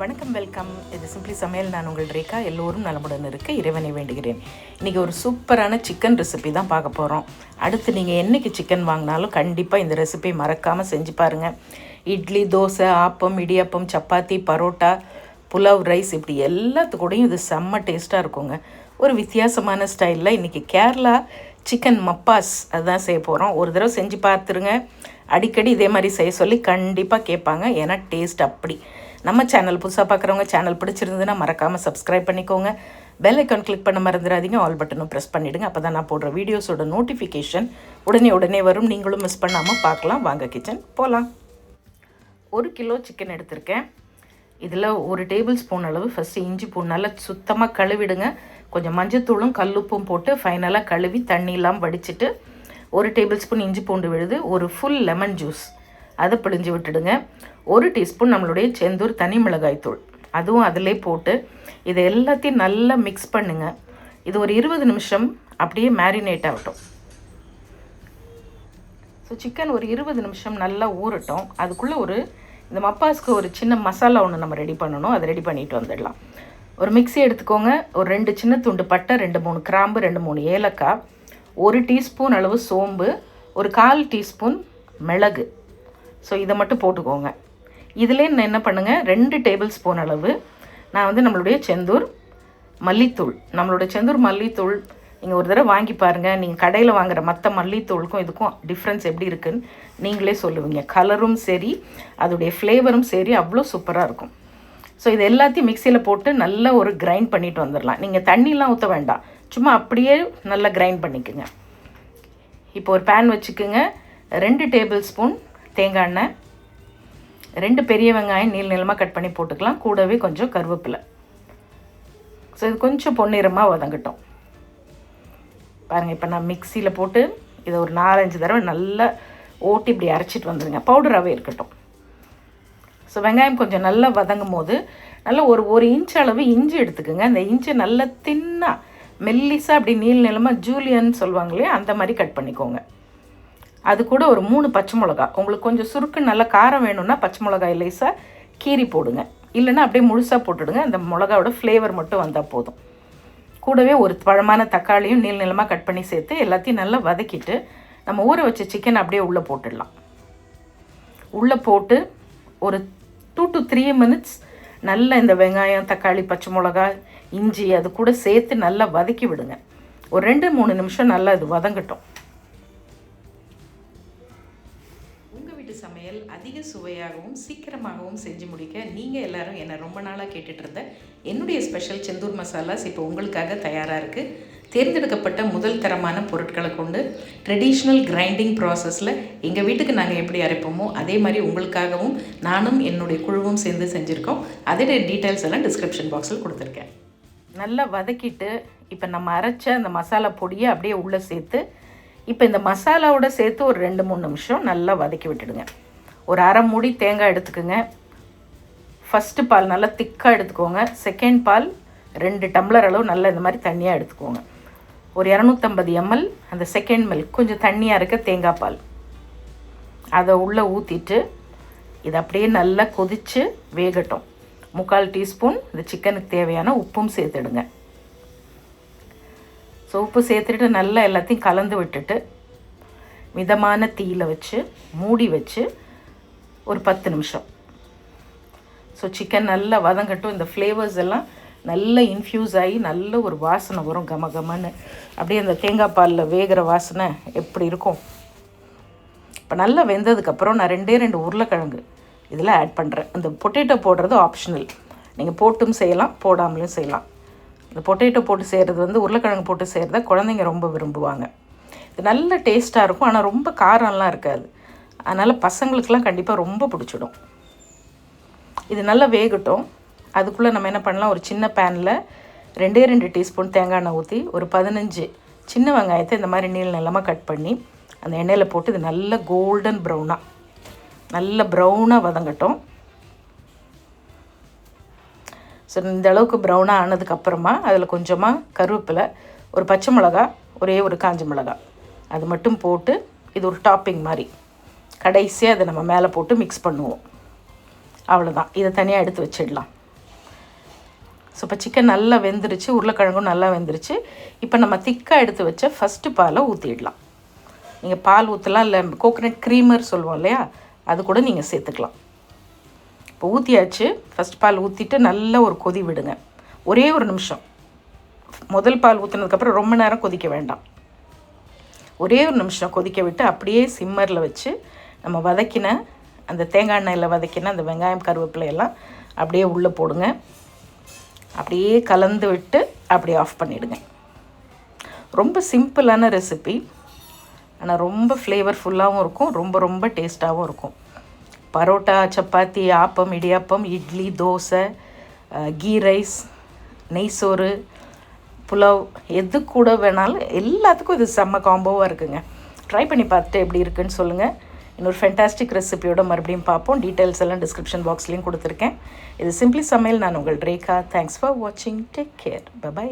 வணக்கம், வெல்கம். இது சிம்பிளி சமையல். நான் உங்கள் ரேகா. எல்லோரும் நலமுடன் இருக்க இறைவனை வேண்டுகிறேன். இன்றைக்கி ஒரு சூப்பரான சிக்கன் ரெசிபி தான் பார்க்க போகிறோம். அடுத்து நீங்கள் என்றைக்கு சிக்கன் வாங்கினாலும் கண்டிப்பாக இந்த ரெசிபியை மறக்காமல் செஞ்சு பாருங்கள். இட்லி, தோசை, ஆப்பம், இடியாப்பம், சப்பாத்தி, பரோட்டா, புலாவ், ரைஸ், இப்படி எல்லாத்துக்கூடையும் இது செம்ம டேஸ்ட்டாக இருக்குங்க. ஒரு வித்தியாசமான ஸ்டைலில் இன்றைக்கி கேரளா சிக்கன் மப்பாஸ் அதுதான் செய்ய போகிறோம். ஒரு தடவை செஞ்சு பார்த்துருங்க. அடிக்கடி இதே மாதிரி செய்ய சொல்லி கண்டிப்பாக கேட்பாங்க. ஏன்னா டேஸ்ட் அப்படி. நம்ம சேனல் புதுசாக பார்க்குறவங்க சேனல் பிடிச்சிருந்ததுன்னா மறக்காமல் சப்ஸ்கிரைப் பண்ணிக்கோங்க. பெல் ஐக்கான் கிளிக் பண்ண மறந்துடாதீங்க. ஆல் பட்டனும் ப்ரெஸ் பண்ணிவிடுங்க. அப்போ தான் நான் போடுற வீடியோஸோட நோட்டிஃபிகேஷன் உடனே வரும். நீங்களும் மிஸ் பண்ணாமல் பார்க்கலாம். வாங்க கிச்சன் போகலாம். 1 கிலோ சிக்கன் எடுத்திருக்கேன். இதில் 1 டேபிள் ஸ்பூன் அளவு ஃபஸ்ட்டு இஞ்சி பூண்டு நல்லா சுத்தமாக கழுவிடுங்க. கொஞ்சம் மஞ்சத்தூளும் கல்லுப்பும் போட்டு ஃபைனலாக கழுவி தண்ணி இல்லாமல் வடிச்சிட்டு 1 டேபிள் ஸ்பூன் இஞ்சி பூண்டு விழுது, ஒரு ஃபுல் லெமன் ஜூஸ் அதை பிழிஞ்சு விட்டுடுங்க. 1 டீஸ்பூன் நம்மளுடைய செந்தூர் தனி மிளகாய் தூள் அதுவும் அதிலே போட்டு இதை எல்லாத்தையும் நல்லா மிக்ஸ் பண்ணுங்க. இது ஒரு 20 நிமிஷம் அப்படியே மேரினேட் ஆகட்டும். ஸோ சிக்கன் ஒரு 20 நிமிஷம் நல்லா ஊறட்டும். அதுக்குள்ளே இந்த மப்பாஸ்க்கு ஒரு சின்ன மசாலா ஒன்று நம்ம ரெடி பண்ணணும். அதை ரெடி பண்ணிட்டு வந்துடலாம். ஒரு மிக்ஸி எடுத்துக்கோங்க. ஒரு 2 சின்ன துண்டு பட்டை, 2-3 கிராம்பு, 2-3 ஏலக்காய், 1 டீஸ்பூன் அளவு சோம்பு, ஒரு 1/4 டீஸ்பூன் மிளகு. ஸோ இதை மட்டும் போட்டுக்கோங்க. இதிலே நான் என்ன பண்ணுங்கள், 2 டேபிள் ஸ்பூன் அளவு நான் நம்மளுடைய செந்தூர் மல்லித்தூள், மல்லித்தூள் நீங்கள் ஒரு தடவை வாங்கி பாருங்கள். நீங்கள் கடையில் வாங்குகிற மற்ற மல்லித்தூளுக்கும் இதுக்கும் டிஃப்ரென்ஸ் எப்படி இருக்குதுன்னு நீங்களே சொல்லுவீங்க. கலரும் சரி, அதோடைய ஃப்ளேவரும் சரி, அவ்வளோ சூப்பராக இருக்கும். ஸோ இது எல்லாத்தையும் மிக்சியில் போட்டு நல்லா ஒரு கிரைண்ட் பண்ணிட்டு வந்துடலாம். நீங்கள் தண்ணிலாம் ஊற்ற வேண்டாம், சும்மா அப்படியே நல்லா கிரைண்ட் பண்ணிக்கோங்க. இப்போ ஒரு பேன் வச்சுக்கோங்க. 2 டேபிள் ஸ்பூன் தேங்காய் எண்ணெய், 2 பெரிய வெங்காயம் நீளமாக கட் பண்ணி போட்டுக்கலாம். கூடவே கொஞ்சம் கருவேப்பிலை. ஸோ இது கொஞ்சம் பொன்னிறமாக வதங்கட்டும். பாருங்கள், இப்போ நான் மிக்சியில் போட்டு இதை ஒரு 4-5 தடவை நல்லா ஓட்டி இப்படி அரைச்சிட்டு வந்துடுங்க. பவுடராகவே இருக்கட்டும். ஸோ வெங்காயம் கொஞ்சம் நல்லா வதங்கும் போது நல்லா ஒரு இன்ச் அளவு இஞ்சி எடுத்துக்கோங்க. அந்த இஞ்சி நல்லா தின்னாக மெல்லிஸாக அப்படி நீளமாக ஜூலியன் சொல்லுவாங்க இல்லையா, அந்த மாதிரி கட் பண்ணிக்கோங்க. அது கூட ஒரு 3 பச்சை மிளகா. உங்களுக்கு கொஞ்சம் சுருக்கு நல்லா காரம் வேணும்னா பச்சை மிளகாய் லேசாக கீரி போடுங்க. இல்லைன்னா அப்படியே முழுசாக போட்டுடுங்க. அந்த மிளகாவோட ஃப்ளேவர் மட்டும் வந்தால் போதும். கூடவே ஒரு பழமான தக்காளியும் நீளமாக கட் பண்ணி சேர்த்து எல்லாத்தையும் நல்லா வதக்கிட்டு நம்ம ஊற வச்ச சிக்கன் அப்படியே உள்ளே போட்டுடலாம். உள்ளே போட்டு ஒரு 2 to 3 மினிட்ஸ் நல்லா இந்த வெங்காயம், தக்காளி, பச்சை மிளகாய், இஞ்சி அது கூட சேர்த்து நல்லா வதக்கி விடுங்க. ஒரு 2-3 நிமிஷம் நல்லா இது வதங்கட்டும். சமையல் அதிக சுவையாகவும் சீக்கிரமாகவும் செஞ்சு முடிக்க நீங்கள் எல்லோரும் என்னை ரொம்ப நாளாக கேட்டுட்டு இருந்த என்னுடைய ஸ்பெஷல் செந்தூர் மசாலாஸ் இப்போ உங்களுக்காக தயாராக இருக்குது. தேர்ந்தெடுக்கப்பட்ட முதல் தரமான பொருட்களை கொண்டு ட்ரெடிஷ்னல் கிரைண்டிங் ப்ராசஸில் எங்கள் வீட்டுக்கு நாங்கள் எப்படி அரைப்போமோ அதே மாதிரி உங்களுக்காகவும் நானும் என்னுடைய குழுவும் சேர்ந்து செஞ்சுருக்கோம். அதோட டீட்டெயில்ஸ் எல்லாம் டிஸ்கிரிப்ஷன் பாக்ஸில் கொடுத்துருக்கேன். நல்லா வதக்கிட்டு இப்போ நம்ம அரைச்ச அந்த மசாலா பொடியை அப்படியே உள்ளே சேர்த்து இப்போ இந்த மசாலாவோட சேர்த்து ஒரு 2-3 நிமிஷம் நல்லா வதக்கி விட்டுடுங்க. ஒரு அரை மூடி தேங்காய் எடுத்துக்கோங்க. ஃபஸ்ட்டு பால் நல்லா திக்காக எடுத்துக்கோங்க. செகண்ட் பால் 2 டம்ளர் அளவு நல்லா இந்த மாதிரி தண்ணியாக எடுத்துக்கோங்க. ஒரு 250 ml அந்த செகண்ட் மில்க் கொஞ்சம் தண்ணியாக இருக்க தேங்காய் பால் அதை உள்ளே ஊற்றிட்டு இதை அப்படியே நல்லா கொதித்து வேகட்டும். 3/4 டீஸ்பூன் இந்த சிக்கனுக்கு தேவையான உப்பும் சேர்த்துடுங்க. ஸோ உப்பு சேர்த்துட்டு நல்லா எல்லாத்தையும் கலந்து விட்டுட்டு மிதமான தீயில் வச்சு மூடி வச்சு ஒரு 10 நிமிஷம். ஸோ சிக்கன் நல்லா வதங்கட்டும். இந்த ஃப்ளேவர்ஸ் எல்லாம் நல்லா இன்ஃப்யூஸ் ஆகி நல்ல ஒரு வாசனை வரும், கமகமன்னு. அப்படியே அந்த தேங்காய் பாலில் வேகிற வாசனை எப்படி இருக்கும். இப்போ நல்லா வெந்ததுக்கப்புறம் நான் 2 உருளைக்கிழங்கு இதில் ஆட் பண்ணுறேன். இந்த பொட்டேட்டோ போடுறது ஆப்ஷனல். நீங்கள் போட்டும் செய்யலாம், போடாமலும் செய்யலாம். இந்த பொட்டேட்டோ போட்டு செய்கிறது உருளைக்கிழங்கு போட்டு செய்கிறத குழந்தைங்க ரொம்ப விரும்புவாங்க. இது நல்ல டேஸ்ட்டாக இருக்கும், ஆனால் ரொம்ப காரம்லாம் இருக்காது. அதனால் பசங்களுக்கெலாம் கண்டிப்பாக ரொம்ப பிடிச்சிடும். இது நல்லா வேகட்டும். அதுக்குள்ளே நம்ம என்ன பண்ணலாம், ஒரு சின்ன பேனில் 2 டீஸ்பூன் தேங்காய் எண்ணெய் ஊற்றி ஒரு 15 சின்ன வெங்காயத்தை இந்த மாதிரி நீளமாக கட் பண்ணி அந்த எண்ணெயில் போட்டு இது நல்ல கோல்டன் ப்ரௌனாக வதங்கட்டும். ஸோ இந்த அளவுக்கு ப்ரௌனாக ஆனதுக்கப்புறமா அதில் கொஞ்சமாக கருவேப்பிலை, ஒரு பச்சை மிளகா, ஒரே ஒரு காஞ்ச மிளகா அது மட்டும் போட்டு இது ஒரு டாப்பிங் மாதிரி கடைசியாக அதை நம்ம மேலே போட்டு மிக்ஸ் பண்ணுவோம். அவ்வளோதான். இதை தனியாக எடுத்து வச்சிடலாம். ஸோ இப்போ சிக்கன் நல்லா வெந்துருச்சு, உருளைக்கிழங்கும் நல்லா வெந்துருச்சு. இப்போ நம்ம திக்காக எடுத்து வச்ச ஃபஸ்ட்டு பாலை ஊற்றிடலாம். நீங்கள் பால் ஊற்றலாம், இல்லை கோகனட் க்ரீமர் சொல்லுவோம் இல்லையா, அது கூட நீங்கள் சேர்த்துக்கலாம். இப்போ ஊற்றியாச்சு. ஃபஸ்ட் பால் ஊற்றிட்டு நல்லா ஒரு கொதி விடுங்க. ஒரே ஒரு நிமிஷம். முதல் பால் ஊற்றினதுக்கப்புறம் ரொம்ப நேரம் கொதிக்க வேண்டாம். ஒரே ஒரு நிமிஷம் கொதிக்க விட்டு அப்படியே சிம்மரில் வச்சு நம்ம வதக்கின அந்த தேங்காய் எண்ணெயில் வதக்கின அந்த வெங்காயம் கருவேப்பிலை எல்லாம் அப்படியே உள்ளே போடுங்க. அப்படியே கலந்து விட்டு அப்படியே ஆஃப் பண்ணிவிடுங்க. ரொம்ப சிம்பிளான ரெசிபி, ஆனால் ரொம்ப ஃப்ளேவர்ஃபுல்லாகவும் இருக்கும், ரொம்ப ரொம்ப டேஸ்ட்டாகவும் இருக்கும். பரோட்டா, சப்பாத்தி, ஆப்பம், இடியாப்பம், இட்லி, தோசை, கீ ரைஸ், நெய் சோறு, புலாவ், எது கூட வேணாலும் எல்லாத்துக்கும் இது செம்ம காம்போவாக இருக்குங்க. ட்ரை பண்ணி பார்த்துட்டு எப்படி இருக்குன்னு சொல்லுங்கள். இன்னொரு ஃபென்டாஸ்டிக் ரெசிபியோட மறுபடியும் பார்ப்போம். டீட்டெயில்ஸ் எல்லாம் டிஸ்கிரிப்ஷன் பாக்ஸ்லேயும் கொடுத்துருக்கேன். இது சிம்பிளி சமையல். நான் உங்கள் ரேகா. தேங்க்ஸ் ஃபார் வாட்சிங். Take care. பை.